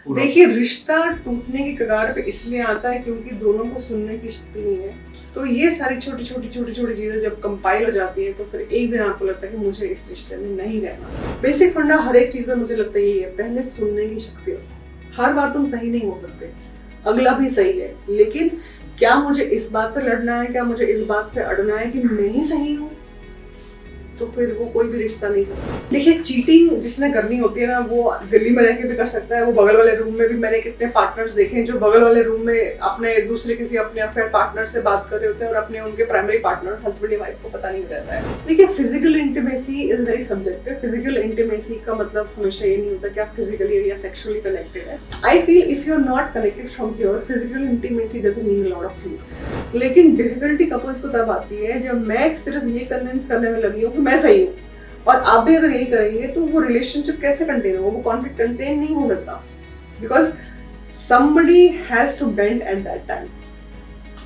देखिए, रिश्ता टूटने की कगार पे इसलिए आता है क्योंकि दोनों को सुनने की शक्ति नहीं है। तो ये सारी छोटी-छोटी चीज़ें जब कंपाइल हो जाती हैं तो फिर एक दिन आपको लगता है कि मुझे इस रिश्ते में नहीं रहना। बेसिक फंडा हर एक चीज़ में मुझे लगता है यही है, पहले सुनने की शक्ति हो। हर बार तुम सही नहीं हो सकते, अगला भी सही है, लेकिन क्या मुझे इस बात पे लड़ना है, क्या मुझे इस बात पे अड़ना है कि मैं ही सही हूँ? तो फिर वो कोई भी रिश्ता नहीं सकता। देखिए, चीटिंग जिसने करनी होती है ना, वो दिल्ली में रह के भी कर सकता है। वो बगल वाले रूम में भी मैंने कितने पार्टनर्स देखे हैं जो बगल वाले रूम में अपने दूसरे किसी अपने अफेयर पार्टनर से बात कर रहे होते हैं और अपने उनके प्राइमरी पार्टनर हस्बैंड या वाइफ को पता नहीं रहता है। देखिए, physical intimacy is very subjective. Physical intimacy का मतलब हमेशा ये नहीं होता कि आप फिजिकली या सेक्सुअली कनेक्टेड है। I feel if you are not connected from here, physical intimacy doesn't mean a lot of things. लेकिन डिफिकल्टी कपल्स को तब आती है जब मैं सिर्फ ये कन्विंस करने में लगी हूँ कि मैं सही हूँ और आप भी अगर यही करेंगे तो वो रिलेशनशिप कैसे कंटेन हो, वो कॉन्फ्लिक्ट कंटेन नहीं हो सकता, because somebody has to bend at that time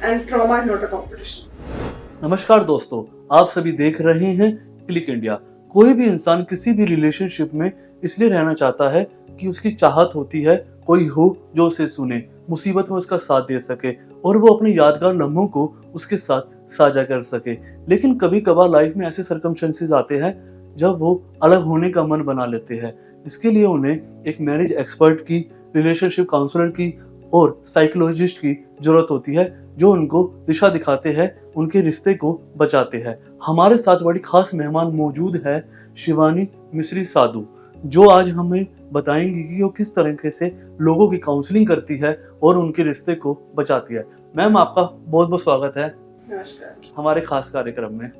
and trauma is not a competition। नमस्कार दोस्तों, आप सभी देख रहे हैं क्लिक इंडिया। कोई भी इंसान किसी भी रिलेशनशिप में इसलिए रहना चाहता है कि उसकी चाहत होती है कोई हो जो उसे सुने, मुसीबत में उसका साथ दे सके और वो अपने यादगार लम्हों को उसके साथ साझा कर सके। लेकिन कभी कभार लाइफ में ऐसे सर्कमस्टेंसेस आते हैं जब वो अलग होने का मन बना लेते हैं। इसके लिए उन्हें एक मैरिज एक्सपर्ट की, रिलेशनशिप काउंसलर की और साइकोलॉजिस्ट की जरूरत होती है जो उनको दिशा दिखाते हैं, उनके रिश्ते को बचाते हैं। हमारे साथ बड़ी खास मेहमान मौजूद है, शिवानी मिश्री साधु, जो आज हमें बताएंगी कि वो किस तरीके से लोगों की काउंसलिंग करती है और उनके रिश्ते को बचाती है। मैम, आपका बहुत बहुत स्वागत है हमारे खास कार्यक्रम में।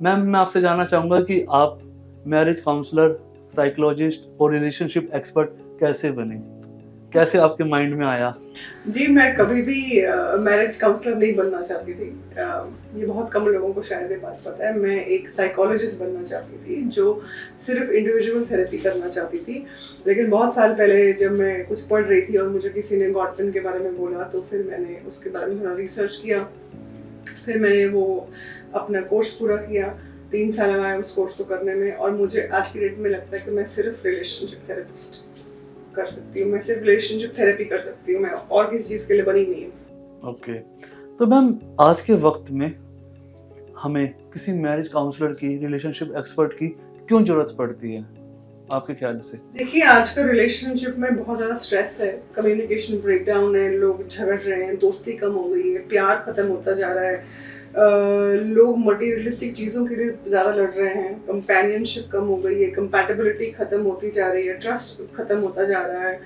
मैम, मैं आपसे जानना चाहूँगा कि आप मैरिज काउंसलर, साइकोलॉजिस्ट और रिलेशनशिप एक्सपर्ट कैसे बने, कैसे आपके माइंड में आया? जी, मैं कभी भी मैरिज काउंसलर नहीं बनना चाहती थी। ये बहुत कम लोगों को शायद ये बात पता है। मैं एक साइकोलॉजिस्ट बनना चाहती थी जो सिर्फ इंडिविजुअल थेरेपी करना चाहती थी। लेकिन बहुत साल पहले जब मैं कुछ पढ़ रही थी और मुझे किसी ने गॉटसन के बारे में बोला तो फिर मैंने उसके बारे में थोड़ा रिसर्च किया। फिर मैंने वो अपना कोर्स पूरा किया, 3 साल लगाए उस कोर्स को करने में। और मुझे आज की डेट में लगता है कि मैं सिर्फ रिलेशनशिप थेरेपिस्ट कर सकती हूँ, मैं सिर्फ रिलेशनशिप थेरेपी कर सकती हूँ, मैं और किसी चीज़ के लिए बनी नहीं हूँ। ओके, तो मैम आज के वक्त में हमें किसी मैरिज काउंसलर की, रिलेशनशिप एक्सपर्ट की क्यों जरूरत पड़ती है आपके ख्याल से? देखिए, आज का रिलेशनशिप में बहुत ज़्यादा स्ट्रेस है, कम्युनिकेशन ब्रेकडाउन है, लोग झगड़ रहे हैं, दोस्ती कम हो गई है, प्यार खत्म होता जा रहा है, लोग मटेरियलिस्टिक चीज़ों के लिए ज़्यादा लड़ रहे हैं, कंपेनियनशिप कम हो गई है, कंपैटिबिलिटी खत्म होती जा रही है, ट्रस्ट खत्म होता जा रहा है,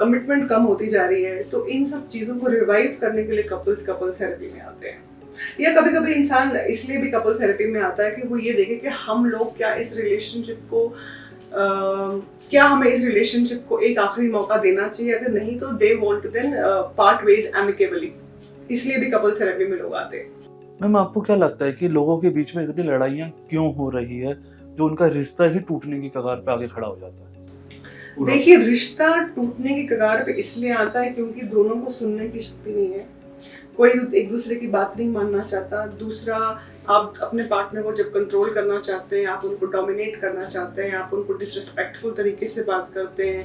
कमिटमेंट कम होती जा रही है। तो इन सब चीज़ों को रिवाइव करने के लिए कपल्स थेरेपी में आते हैं। या कभी कभी इंसान इसलिए भी कपल थेरेपी में आता है कि वो ये देखे कि हम लोग क्या इस रिलेशनशिप को क्या हमें इस रिलेशनशिप को एक आखिरी मौका देना चाहिए, अगर नहीं तो they want to then part ways amicably. इसलिए भी कपल थेरेपी में लोग आते हैं। मैम, आपको क्या लगता है कि लोगों के बीच में इतनी लड़ाइयाँ क्यों हो रही है जो उनका रिश्ता ही टूटने की कगार पे आगे खड़ा हो जाता है? देखिए, रिश्ता टूटने की कगार पे इसलिए आता है क्योंकि दोनों को सुनने की शक्ति नहीं है, कोई एक दूसरे की बात नहीं मानना चाहता। दूसरा, आप अपने पार्टनर को जब कंट्रोल करना चाहते हैं, आप उनको डोमिनेट करना चाहते हैं, आप उनको डिसरिस्पेक्टफुल तरीके से बात करते हैं,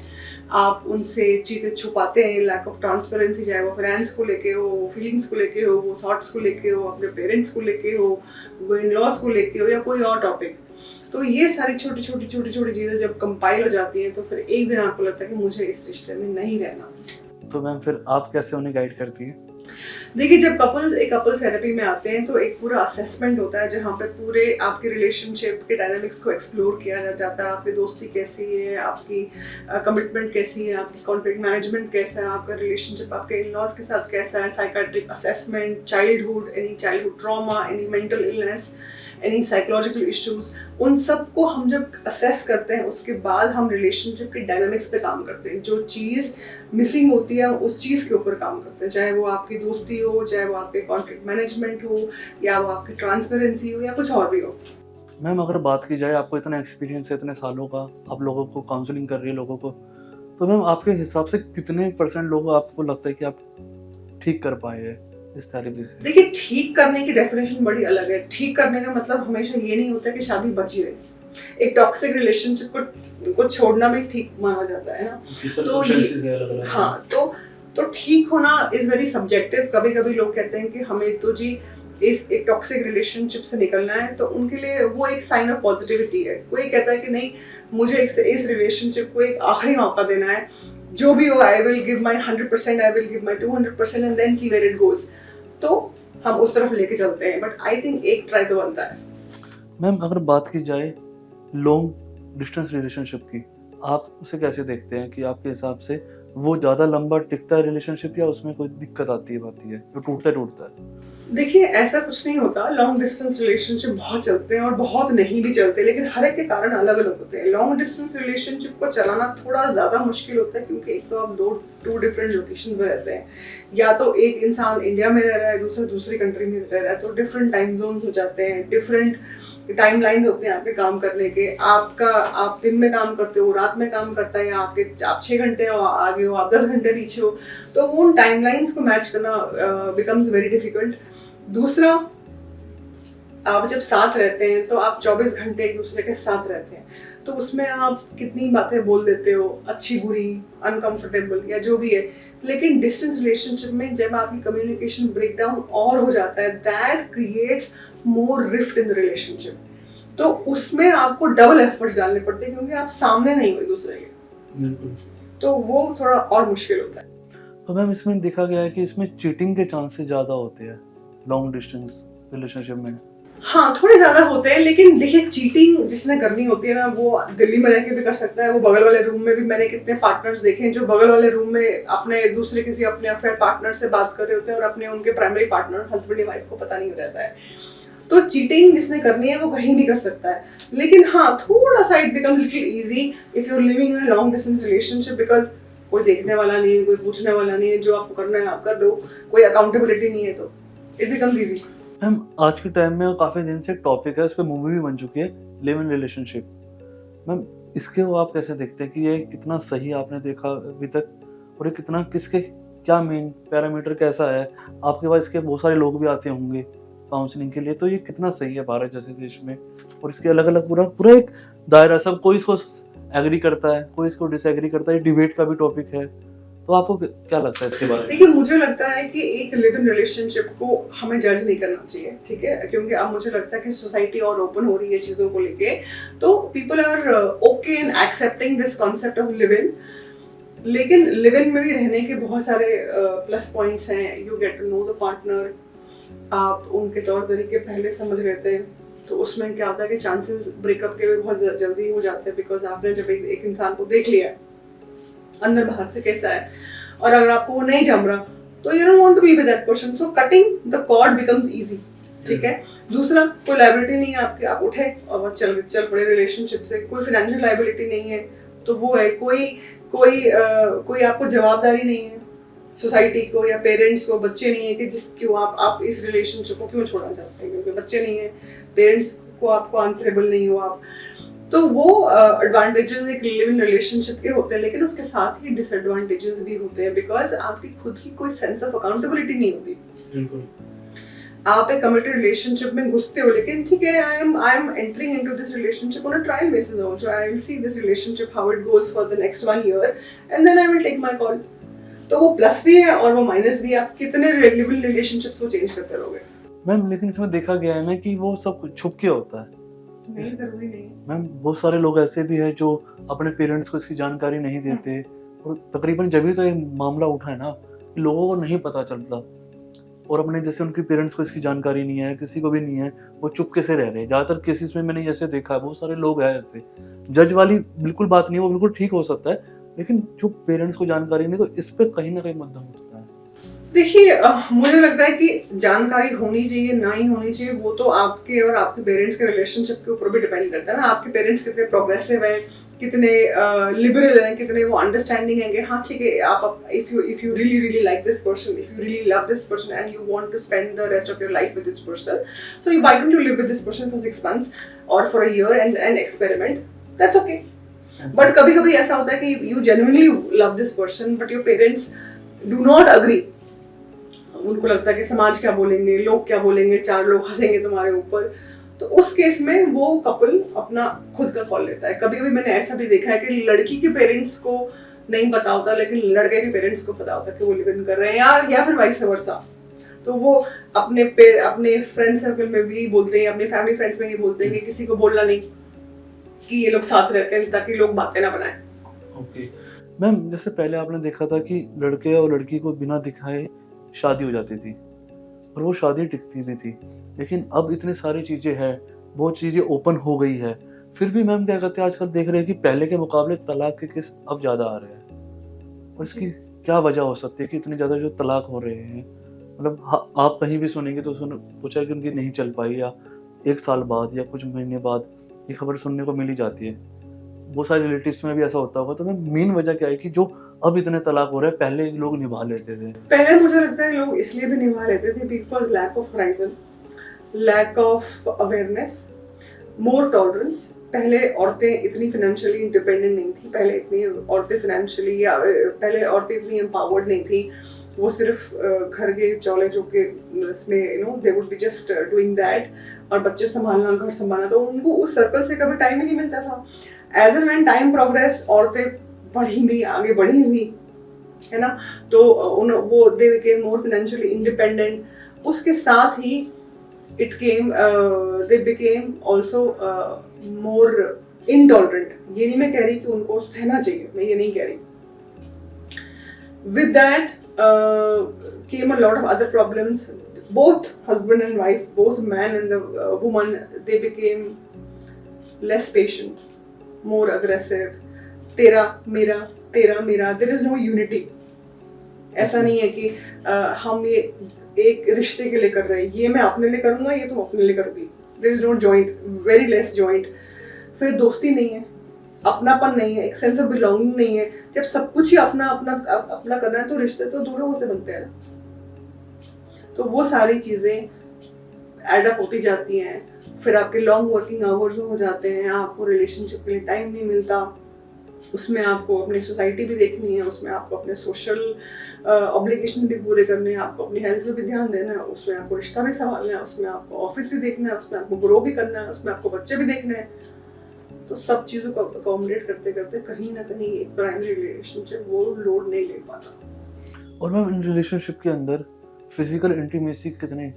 आप उनसे चीज़ें छुपाते हैं, लैक ऑफ ट्रांसपेरेंसी, चाहे वो फाइनेंस को लेके हो, वो फीलिंग्स को लेके हो, वो थॉट्स को लेके हो, अपने पेरेंट्स को लेके हो, वो इन लॉज को लेके हो या कोई और टॉपिक। तो ये सारी छोटी छोटी चीज़ें जब कंपाइल हो जाती हैं तो फिर एक दिन आपको लगता है कि मुझे इस रिश्ते में नहीं रहना। तो मैम, फिर आप कैसे उन्हें गाइड करती हैं? देखिए, जब कपल्स थेरेपी में आते हैं तो एक पूरा असेसमेंट होता है जहाँ पे पूरे आपके रिलेशनशिप के डायनामिक्स को एक्सप्लोर किया जाता है। आपकी दोस्ती कैसी है, आपकी कमिटमेंट कैसी है, आपकी कॉन्फ्लिक्ट मैनेजमेंट कैसा है, आपका रिलेशनशिप आपके इन लॉज के साथ कैसा है, psychiatric assessment, childhood, any childhood trauma, any mental illness, any psychological issues, उन सब को हम जब असेस करते हैं उसके बाद हम रिलेशनशिप की डायनामिक्स पे काम करते हैं। जो चीज़ मिसिंग होती है उस चीज़ के ऊपर काम करते हैं, चाहे वो आपकी दोस्ती हो, चाहे वो आपके कॉन्फ्लिक्ट मैनेजमेंट हो, या वो आपकी ट्रांसपेरेंसी हो, या कुछ और भी हो। मैम, अगर बात की जाए, आपको इतना एक्सपीरियंस है, इतने सालों का, आप लोगों को काउंसलिंग कर रही है लोगों को, तो मैम आपके हिसाब से कितने % लोग आपको लगता है कि आप ठीक कर पाए हैं इस थेरेपी से? देखिए, ठीक करने की डेफिनेशन बड़ी अलग है। ठीक करने का मतलब हमेशा ये नहीं होता कि शादी बची रहे। एक टॉक्सिक रिलेशनशिप को छोड़ना भी ठीक माना जाता है ना। तो ये हाँ, तो ठीक होना इज वेरी सब्जेक्टिव। कभी कभी लोग कहते हैं कि हमें तो जी इस एक टॉक्सिक रिलेशनशिप से निकलना है, तो उनके लिए वो एक साइन ऑफ पॉजिटिविटी है। कोई कहता है कि नहीं, मुझे इस रिलेशनशिप को एक आखिरी मौका देना है, जो भी हो I will give my 100%, I will give my 200% and then see where it goes. तो हम उस तरफ लेके चलते हैं, बट आई थिंक एक ट्राई तो बनता है। मैम अगर बात की जाए लॉन्ग डिस्टेंस रिलेशनशिप की, आप उसे कैसे देखते हैं कि आपके हिसाब से वो ज़्यादा लंबा टिकता है रिलेशनशिप, या उसमें कोई दिक्कत आती है जो टूटता है? देखिए, ऐसा कुछ नहीं होता। लॉन्ग डिस्टेंस रिलेशनशिप बहुत चलते हैं और बहुत नहीं भी चलते, लेकिन हर एक के कारण अलग अलग होते हैं। लॉन्ग डिस्टेंस रिलेशनशिप को चलाना थोड़ा ज़्यादा मुश्किल होता है, क्योंकि एक तो आप टू डिफरेंट लोकेशन पे रहते हैं, या तो एक इंसान इंडिया में रह रहा है, दूसरा दूसरी कंट्री में रह रहा है, तो डिफरेंट टाइम जोन हो जाते हैं, डिफरेंट टाइम लाइन्स होते हैं आपके काम करने के। आप दिन में काम करते हो, रात में काम करता है, या आप 6 घंटे आगे हो, आप 10 घंटे पीछे हो, तो वो उन टाइम लाइन्स को मैच करना बिकम्स वेरी डिफिकल्ट। दूसरा, आप जब साथ रहते हैं तो आप 24 घंटे एक दूसरे के साथ रहते हैं, तो उसमें आप कितनी बातें बोल देते हो, अच्छी बुरी, अनकंफर्टेबल या जो भी है। लेकिन डिस्टेंस रिलेशनशिप में जब आपकी कम्युनिकेशन ब्रेकडाउन और हो जाता है, that creates more rift in the relationship. तो उसमें आपको डबल एफर्ट्स डालने पड़ते हैं, क्योंकि आप सामने नहीं हो एक दूसरे के, तो वो थोड़ा और मुश्किल होता है। तो मैम इसमें देखा गया है कि इसमें चीटिंग के चांसेस ज़्यादा होते हैं लॉन्ग डिस्टेंस रिलेशनशिप में। हाँ, थोड़े ज्यादा होते हैं, लेकिन देखिए, चीटिंग जिसने करनी होती है ना, वो दिल्ली में रह के भी कर सकता है, वो बगल वाले रूम में भी। मैंने कितने पार्टनर्स देखे हैं जो बगल वाले रूम में अपने दूसरे किसी अपने अफेयर पार्टनर से बात कर रहे होते हैं, और अपने उनके प्राइमरी पार्टनर हस्बैंड या वाइफ को पता नहीं रहता है। तो चीटिंग जिसने करनी है वो कहीं भी कर सकता है, लेकिन हाँ, थोड़ा सा it becomes little easy if you are living in a long distance relationship, because कोई देखने वाला नहीं है, कोई पूछने वाला नहीं है, जो आपको करना है आप कर लो, कोई अकाउंटेबिलिटी नहीं है, तो इट बिकम्स इजी। मैम आज के टाइम में काफ़ी दिन से एक टॉपिक है, उस पर मूवी भी बन चुकी है, लिव इन रिलेशनशिप। मैम इसके वो आप कैसे देखते हैं कि ये कितना सही आपने देखा अभी तक, और ये कितना किसके क्या मेन पैरामीटर कैसा है? आपके पास इसके बहुत सारे लोग भी आते होंगे काउंसलिंग के लिए, तो ये कितना सही है भारत जैसे देश में? और इसके अलग अलग पूरा एक दायरा, सब कोई इसको एग्री करता है, कोई इसको डिसएग्री करता है, डिबेट का भी टॉपिक है। तो आपको क्या लगता है इसके बारे में? देखिए, मुझे लगता है कि एक लिव इन रिलेशनशिप को हमें जज नहीं करना चाहिए, ठीक है, क्योंकि अब मुझे लगता है कि सोसाइटी और ओपन हो रही है चीज़ों को लेके, तो people are okay in accepting this concept of live in. लेकिन लिव इन में भी रहने के बहुत सारे प्लस पॉइंट्स हैं। You get to know the partner, आप उनके तौर तरीके पहले समझ लेते हैं, तो उसमें क्या होता है कि चांसेस ब्रेकअप के भी बहुत जल्दी हो जाते हैं, बिकॉज आपने जब एक इंसान को देख लिया अंदर बाहर से कैसा है, और अगर आपको वो नहीं जम रहा, तो you don't want to be with that person, so cutting the cord becomes easy, ठीक है। दूसरा, कोई लायबिलिटी नहीं है आपकी, आप उठे और चल पड़े रिलेशनशिप से, कोई फाइनेंशियल लायबिलिटी नहीं है, तो वो है कोई आपको जवाबदारी नहीं है सोसाइटी को या पेरेंट्स को, बच्चे नहीं है कि क्यों आप इस रिलेशनशिप को क्यों छोड़ना चाहते हैं, क्योंकि बच्चे नहीं है, पेरेंट्स को आपको आंसरेबल नहीं हो आप, तो वो एडवांटेजेस एक लिव इन रिलेशनशिप के होते हैं। लेकिन उसके साथ ही डिसएडवांटेजेस भी होते हैं, बिकॉज आपकी खुद की कोई सेंस ऑफ अकाउंटेबिलिटी नहीं होती। बिल्कुल, आप एक कमिटेड रिलेशनशिप में घुसते हो, लेकिन ठीक है, I am entering into this relationship on a trial basis also, I will see this relationship how it goes for the next 1 year and then I will take my call. तो वो plus भी है और वो minus भी है, आप कितने लिव इन रिलेशनशिप्स को चेंज करते रहोगे। मैम लेकिन इसमें देखा गया है ना कि वो सब छुप के होता है। नहीं, जरूरी नहीं। मैम बहुत सारे लोग ऐसे भी हैं जो अपने पेरेंट्स को इसकी जानकारी नहीं देते, और तकरीबन जब भी तो ये मामला उठा है ना, लोगों को नहीं पता चलता, और अपने जैसे उनके पेरेंट्स को इसकी जानकारी नहीं है, किसी को भी नहीं है, वो चुपके से रह रहे हैं। ज़्यादातर केसेस में मैंने जैसे देखा है, बहुत सारे लोग हैं ऐसे। जज वाली बिल्कुल बात नहीं है, वो बिल्कुल ठीक हो सकता है, लेकिन जो पेरेंट्स को जानकारी नहीं, तो इस पर कहीं ना कहीं मध्यम होता है। देखिए, मुझे लगता है कि जानकारी होनी चाहिए ना ही होनी चाहिए, वो तो आपके और आपके पेरेंट्स के रिलेशनशिप के ऊपर भी डिपेंड करता है ना। आपके पेरेंट्स कितने प्रोग्रेसिव हैं, कितने लिबरल हैं, कितने वो अंडरस्टैंडिंग है कि हाँ ठीक है, आप if you really like this person, if you really love this person and you want to spend the rest of your life with this person, so you why don't you live with this person for 6 months और for a year and experiment, that's okay. But कभी कभी ऐसा होता है कि you genuinely love this person but your parents do not agree. उनको लगता है कि समाज क्या बोलेंगे, लोग क्या बोलेंगे, 4 लोग हंसेंगे तुम्हारे ऊपर, तो उस केस में वो कपल अपना खुद का कॉल लेता है। कभी कभी मैंने ऐसा भी देखा है कि लड़की के पेरेंट्स को नहीं पता होता लेकिन लड़के के पेरेंट्स को पता होता कि वो लिव इन कर रहे हैं, या फिर वाइस वर्सा। तो वो अपने फ्रेंड सर्कल में भी बोलते हैं, अपने फैमिली फ्रेंड्स में ही बोलते हैं कि किसी को बोलना नहीं कि ये लोग साथ रहते हैं, ताकि लोग बातें ना बनाएं। ओके मैम, जैसे पहले आपने देखा था कि लड़के और लड़की को बिना दिखाए शादी हो जाती थी और वो शादी टिकती भी थी, लेकिन अब इतनी सारी चीज़ें हैं, बहुत चीज़ें ओपन हो गई है, फिर भी मैम क्या कहते हैं आजकल देख रहे हैं कि पहले के मुकाबले तलाक के केस अब ज़्यादा आ रहे हैं, और इसकी क्या वजह हो सकती है कि इतने ज़्यादा जो तलाक हो रहे हैं? मतलब आप कहीं भी सुनेंगे तो पूछा कि उनकी नहीं चल पाई, या 1 साल बाद या कुछ महीने बाद ये खबर सुनने को मिल ही जाती है। बहुत सारे रिलेटिव्स में भी ऐसा होता होगा, तो मैम मेन वजह क्या है कि जो अब इतने तलाक हो रहे हैं, पहले लोग निभा लेते थे? पहले मुझे लगता है लोग इसलिए भी निभा लेते थे because lack of horizon, lack of awareness, more tolerance. पहले औरतें इतनी फाइनेंशियली इंडिपेंडेंट नहीं थी, पहले औरतें इतनी एम्पावर्ड नहीं थी। वो सिर्फ घर के चौले जो के इसमें they would be just doing that, और बच्चे संभालना, घर संभालना, तो उनको उस सर्कल से कभी टाइम ही नहीं मिलता था। Age and when time progress, औरतें बढ़ी भी, आगे बढ़ी हुई, है ना, तो वो they became more financially independent. उसके साथ ही they became also more intolerant। ये नहीं मैं कह रही कि उनको सहना चाहिए, मैं ये नहीं कह रही। With that came a lot of other problems. Both husband and wife, both man and the woman, they became less patient, more aggressive. तेरा मेरा, तेरा मेरा, there is no unity। ऐसा नहीं है कि हम ये एक रिश्ते के लिए कर रहे हैं, ये मैं अपने लिए करूंगा, ये तुम अपने लिए करोगी। There is no joint, very less joint. फिर दोस्ती नहीं है, अपनापन नहीं है, एक सेंस ऑफ बिलोंगिंग नहीं है। जब सब कुछ ही अपना अपना अपना करना है तो रिश्ते तो दो लोगों से बनते हैं। तो वो सारी चीजें एड अप होती जाती हैं। फिर आपके लॉन्ग वर्किंग आवर्स हो जाते हैं, आपको रिलेशनशिप के लिए टाइम नहीं मिलता। उसमें आपको अपनी सोसाइटी भी देखनी है, उसमें आपको अपने सोशल ऑब्लिगेशन भी पूरे करने हैं, आपको अपनी हेल्थ पे भी ध्यान देना है, उसमें आपको रिश्ता भी संभालना है, उसमें आपको ऑफिस भी देखना है, उसमें आपको ग्रो भी करना है, उसमें आपको बच्चे भी देखने हैं। तो सब चीज़ों को अकोमोडेट करते करते कहीं ना कहीं एक प्राइमरी रिलेशनशिप वो लोड नहीं ले पाता। और मैम इन रिलेशनशिप के अंदर फिजिकल इंटीमेसी कितनी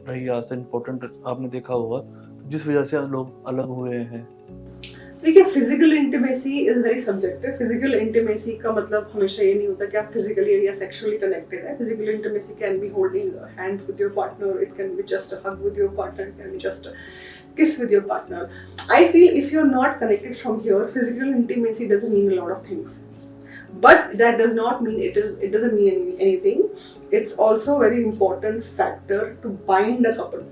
रही आज तक इम्पोर्टेंट आपने देखा होगा, जिस वजह से लोग अलग हुए हैं? देखिए, physical intimacy is very subjective. Physical intimacy का मतलब हमेशा ये नहीं होता कि आप फिजिकली या सेक्सुअली कनेक्टेड है। Physical intimacy can be holding hands with your partner, it can be just a hug with your partner, it can be just a kiss with your partner. I feel if you're not connected from here, physical intimacy doesn't mean a lot of things. But that does not mean it doesn't mean anything. It's also a very important factor to bind a couple.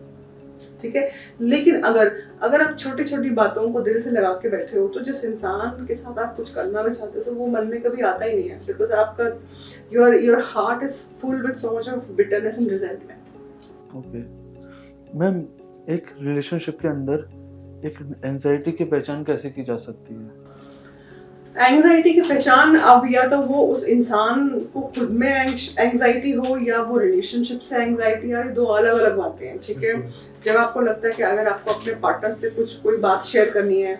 ठीक है, लेकिन अगर आप छोटी छोटी बातों को दिल से लगा के बैठे हो, तो जिस इंसान के साथ आप कुछ करना भी चाहते हो तो वो मन में कभी आता ही नहीं है, बिकॉज आपका your heart is full with so much of bitterness and resentment. Okay ma'am, एक रिलेशनशिप के अंदर एक एंजाइटी की पहचान कैसे की जा सकती है? एंजाइटी की पहचान, अब या तो वो उस इंसान को खुद में एंजाइटी हो या वो रिलेशनशिप से एंजाइटी आ, दो अलग अलग बातें हैं। ठीक है, जब आपको लगता है कि अगर आपको अपने पार्टनर से कोई बात शेयर करनी है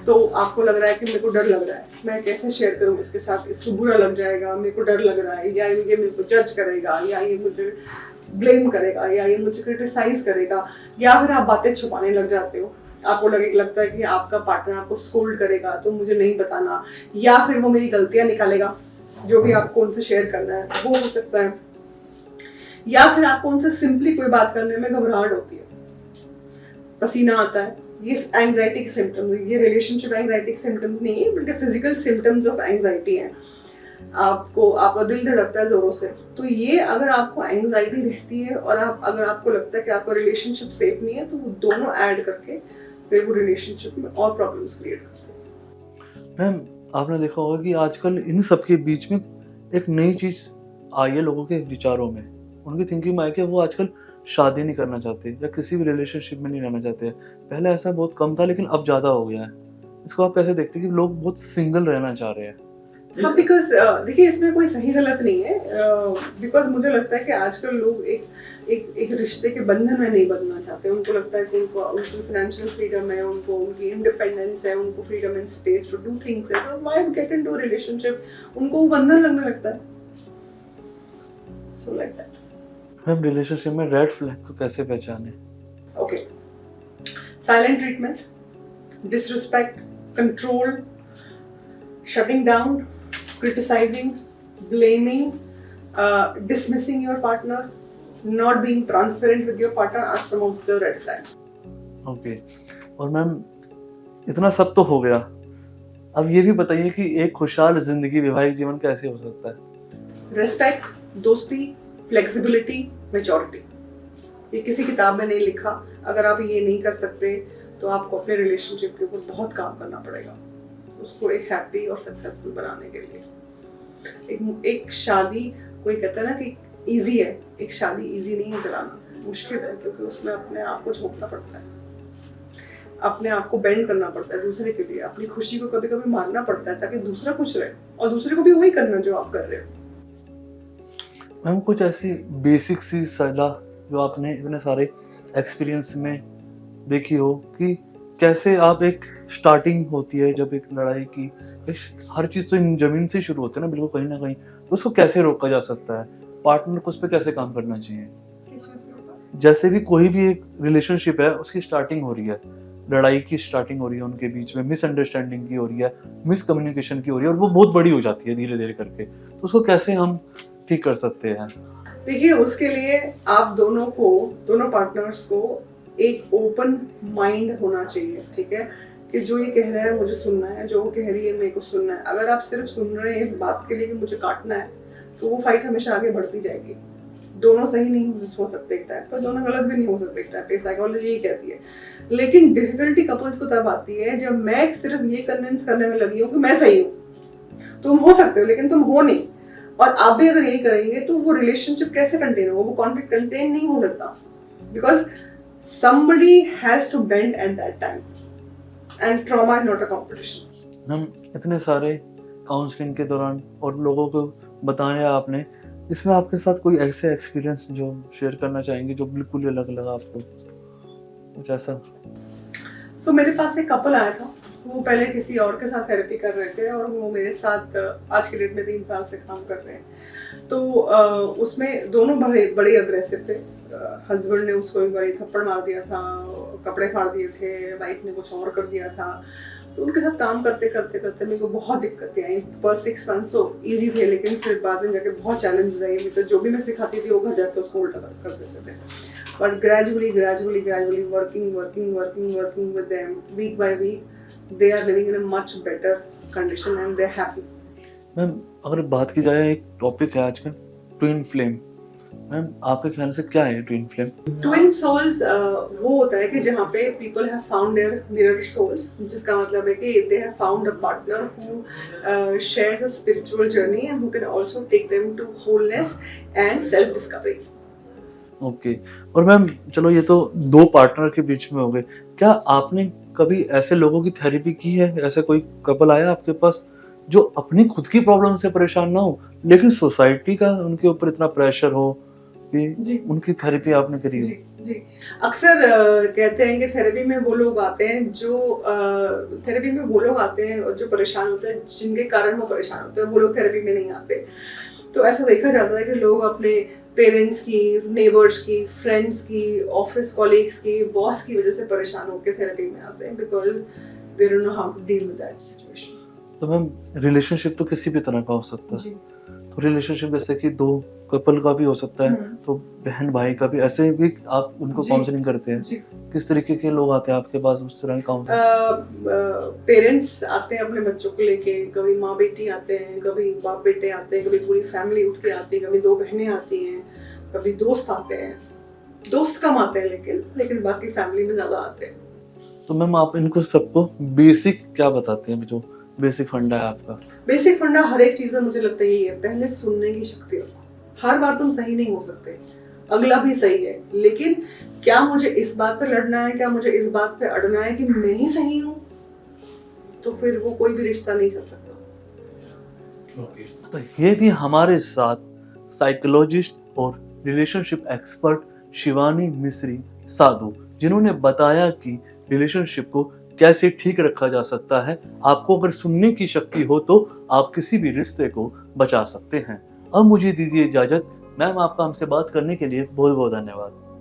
तो आपको लग रहा है कि मेरे को डर लग रहा है, मैं कैसे शेयर करूं इसके साथ, इसको बुरा लग जाएगा, मेरे को डर लग रहा है, या ये मेरे को जज करेगा, या ये मुझे ब्लेम करेगा, या ये मुझे क्रिटिसाइज करेगा, या फिर आप बातें छुपाने लग जाते हो। आपको लगता है कि आपका पार्टनर आपको स्कोल्ड करेगा तो मुझे नहीं बताना, या फिर वो मेरी गलतियां निकालेगा, जो भी आपको उनसे शेयर करना है वो हो सकता है, या फिर आपको उनसे सिंपली कोई बात करने में घबराहट होती है, पसीना आता है। ये एंजाइटी के सिम्टम्स, ये रिलेशनशिप एंजाइटी के सिम्टम्स नहीं है, बल्कि फिजिकल सिम्टम्स ऑफ एंजाइटी हैं। आपका दिल धड़कता है जोरों से, तो ये अगर आपको एंजाइटी रहती है और अगर आपको लगता है कि आपका रिलेशनशिप सेफ नहीं है, तो वो दोनों ऐड करके फिर वो रिलेशनशिप में और प्रॉब्लम्स क्रिएट करते हैं। मैम, आपने देखा होगा कि आजकल इन सब के बीच में एक नई चीज आई है लोगों के विचारों में, उनकी थिंकिंग में आई कि वो आजकल शादी नहीं करना चाहते या किसी भी रिलेशनशिप में नहीं रहना चाहते। पहले ऐसा बहुत कम था, लेकिन अब ज़्यादा हो गया है। इसको आप कैसे देखते हैं कि लोग बहुत सिंगल रहना चाह रहे हैं, हाँ, बिकॉज देखिए इसमें कोई सही गलत नहीं है, बिकॉज मुझे लगता है कि आजकल लोग एक रिश्ते के बंधन में नहीं बंधना चाहते। उनको लगता है कि उनकी फाइनेंशियल फ्रीडम है, उनको उनकी इंडिपेंडेंस है, उनको freedom and space to do things है, तो व्हाई गेट इनटू रिलेशनशिप, उनको वो बंधन लगने लगता है। So like that. Ma'am relationship में रेड फ्लैग को कैसे पहचाने? Okay, silent treatment, disrespect, control, shutting down, criticizing, blaming, dismissing your partner, not being transparent with your partner are some of the red flags. Okay, और ma'am इतना सब तो हो गया, अब ये भी बताइए कि एक खुशहाल जिंदगी वैवाहिक जीवन कैसे हो सकता है? Respect, दोस्ती, flexibility, maturity. ये किसी किताब में नहीं लिखा। अगर आप ये नहीं कर सकते तो आपको अपने रिलेशनशिप के ऊपर बहुत काम करना पड़ेगा, उसको एक हैप्पी और सक्सेसफुल बनाने के लिए। एक शादी, कोई कहता है ना कि इजी है, एक शादी इजी नहीं है चलाना, मुश्किल है, क्योंकि उसमें अपने आप को झोंकना पड़ता है, अपने आप को बेंड करना पड़ता है दूसरे के लिए, अपनी खुशी को कभी कभी मारना पड़ता है ताकि दूसरा खुश रहे, और दूसरे को भी वही करना जो आप कर रहे हो। मैम कुछ ऐसी बेसिक सी सलाह जो आपने इतने सारे एक्सपीरियंस में देखी हो कि कैसे आप एक स्टार्टिंग होती है जब एक लड़ाई की, हर चीज तो जमीन से शुरू होती है ना, बिल्कुल कहीं ना कहीं, तो उसको कैसे रोका जा सकता है? पार्टनर को उस पर कैसे काम करना चाहिए? जैसे भी कोई भी एक रिलेशनशिप है, उसकी स्टार्टिंग हो रही है, लड़ाई की स्टार्टिंग हो रही है, उनके बीच में मिसअंडरस्टैंडिंग की हो रही है, मिसकम्युनिकेशन की हो रही है, और वो बहुत बड़ी हो जाती है धीरे धीरे करके, तो उसको कैसे हम ठीक कर सकते हैं? देखिए उसके लिए आप दोनों पार्टनर्स को एक ओपन माइंड होना चाहिए, ठीक है, कि जो ये कह रहा है मुझे सुनना है, जो वो कह रही है मेरे को सुनना है। अगर आप सिर्फ सुन रहे हैं इस बात के लिए कि मुझे काटना है, तो वो फाइट हमेशा आगे बढ़ती जाएगी। दोनों सही नहीं हो सकते एक टाइम पर, दोनों गलत भी नहीं हो सकते एक टाइम पे, साइकोलॉजी यही कहती है। लेकिन डिफिकल्टी कपल्स को तब आती है जब मैं सिर्फ ये कन्विंस करने में लगी हूँ कि मैं सही हूँ, तुम हो सकते हो लेकिन तुम हो नहीं, और आप भी अगर यही करेंगे तो वो रिलेशनशिप कैसे कंटेन होगा, वो कॉन्फ्लिक्ट कंटेन नहीं हो सकता, because somebody has to bend at that time and trauma is not a competition। हम इतने सारे काउंसलिंग के दौरान और लोगों को बताया आपने, इसमें आपके साथ कोई ऐसे एक्सपीरियंस जो शेयर करना चाहेंगे जो बिल्कुल अलग लगा आपको, कुछ ऐसा? सो मेरे पास एक कपल आया था, वो पहले किसी और के साथ थेरेपी कर रहे थे और वो मेरे साथ आज के डेट में 3 साल से काम कर रहे हैं। तो उसमें दोनों बड़े अग्रेसिव थे। हस्बैंड ने उसको एक बार थप्पड़ मार दिया था, कपड़े फाड़ दिए थे, वाइफ ने कुछ और कर दिया था। तो उनके साथ काम करते करते मेरे को बहुत दिक्कतें आई। फर्स्ट 6 months तो ईजी थे, लेकिन फिर बाद में जाके बहुत चैलेंजेस आई। तो जो भी मैं सिखाती थी वो घर जाके उसको उल्टा कर देते थे। But gradually working with them week by week, they are living in a much better condition and they're happy। Ma'am अगर बात की जाए, एक टॉपिक है आज का ट्विन फ्लेम, मैम आपके ख्याल से क्या है ट्विन फ्लेम? ट्विन सोल्स वो होता है कि जहाँ पे people have found their mirror souls, जिसका मतलब है कि they have found a partner who shares a spiritual journey and who can also take them to wholeness and self discovery. Okay, और मैम चलो ये तो 2 पार्टनर के बीच में हो गए, क्या आपने कभी ऐसे लोगों की थेरेपी की है? ऐसे कोई कपल आया आपके पास जो अपनी खुद की प्रॉब्लम से परेशान ना हो, लेकिन सोसाइटी का उनके ऊपर इतना प्रेशर हो कि उनकी थेरेपी आपने करी हो? जी, अक्सर कहते हैं कि थेरेपी में वो लोग आते हैं जो परेशान होते हैं, जिनके कारण वो परेशान होते हैं, वो लोग थेरेपी में नहीं आते। तो ऐसा देखा जाता है कि लोग अपने पेरेंट्स की, नेबर्स की, फ्रेंड्स की, ऑफिस कॉलीग्स की, बॉस की वजह से परेशान होकर थेरेपी में आते हैं, because they don't know how to deal with that situation. तो मैम रिलेशनशिप तो किसी भी तरह का हो सकता है, तो रिलेशनशिप जैसे कि 2 कपल का भी हो सकता है, तो बहन भाई का भी, ऐसे भी आप उनको काउंसलिंग करते हैं? किस तरीके के लोग आते हैं आपके पास उस तरह की काउंसलिंग? पेरेंट्स आते हैं अपने बच्चों को लेके, कभी माँ बेटी आते हैं, कभी बाप बेटे आते हैं, कभी पूरी फैमिली उठ के आती है, कभी 2 बहनें आती हैं, कभी दोस्त आते हैं। दोस्त कम आते हैं लेकिन बाकी फैमिली में ज्यादा आते हैं। तो मैम आप इनको सबको बेसिक क्या बताते हैं, जो बेसिक फंडा है आपका? बेसिक फंडा हर एक चीज में मुझे लगता है यही है, पहले सुनने की शक्ति रखो। हर बार तुम सही नहीं हो सकते, अगला भी सही है, लेकिन क्या मुझे इस बात पे लड़ना है, क्या मुझे इस बात पे अड़ना है कि मैं ही सही हूँ, तो फिर वो कोई भी रिश्ता नहीं चल सकता। ओके। तो ये थी हमारे साथ साइकोलॉजिस्ट और रिलेशनशिप एक्सपर्ट शिवानी मिश्री साधु, जिन्होंने बताया कि रिलेशनशिप को कैसे ठीक रखा जा सकता है। आपको अगर सुनने की शक्ति हो तो आप किसी भी रिश्ते को बचा सकते हैं। अब मुझे दीजिए इजाजत। मैम, आपका हमसे बात करने के लिए बहुत बहुत धन्यवाद।